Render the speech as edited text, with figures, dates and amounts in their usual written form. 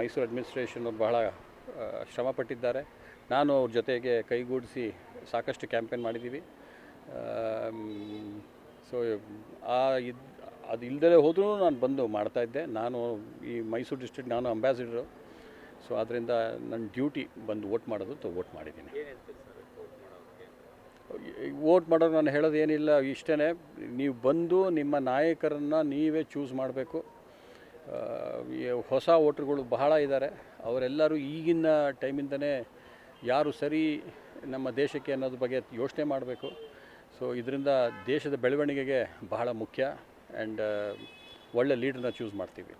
Mysuru administration ಬಹಳ ಶ್ರಮಪಟ್ಟಿದ್ದಾರೆ. ನಾನು ಅವ್ರ ಜೊತೆಗೆ ಕೈಗೂಡಿಸಿ ಸಾಕಷ್ಟು ಕ್ಯಾಂಪೇನ್ ಮಾಡಿದ್ದೀವಿ. ಸೊ ಅದು ಇಲ್ಲದೇ ಹೋದರೂ ನಾನು ಬಂದು ಮಾಡ್ತಾಯಿದ್ದೆ. ನಾನು ಈ ಮೈಸೂರು ಡಿಸ್ಟ್ರಿಕ್ಟ್ ನಾನು ಅಂಬಾಸಿಡರು. ಸೊ ಆದ್ದರಿಂದ ನನ್ನ ಡ್ಯೂಟಿ ಬಂದು ವೋಟ್ ಮಾಡೋದು ವೋಟ್ ಮಾಡಿದ್ದೀನಿ. ವೋಟ್ ಮಾಡೋದು ನಾನು ಹೇಳೋದು ಏನಿಲ್ಲ, ಇಷ್ಟೇ. ನೀವು ಬಂದು ನಿಮ್ಮ ನಾಯಕರನ್ನು ನೀವೇ ಚೂಸ್ ಮಾಡಬೇಕು. ಹೊಸ ವೋಟ್ರುಗಳು ಬಹಳ ಇದ್ದಾರೆ. ಅವರೆಲ್ಲರೂ ಈಗಿನ ಟೈಮಿಂದನೇ ಯಾರು ಸರಿ ನಮ್ಮ ದೇಶಕ್ಕೆ ಅನ್ನೋದ್ರ ಬಗ್ಗೆ ಯೋಚನೆ ಮಾಡಬೇಕು. ಸೊ ಇದರಿಂದ ದೇಶದ ಬೆಳವಣಿಗೆಗೆ ಬಹಳ ಮುಖ್ಯ. ಆ್ಯಂಡ್ ಒಳ್ಳೆ ಲೀಡ್ರನ್ನ ಚೂಸ್ ಮಾಡ್ತೀವಿ.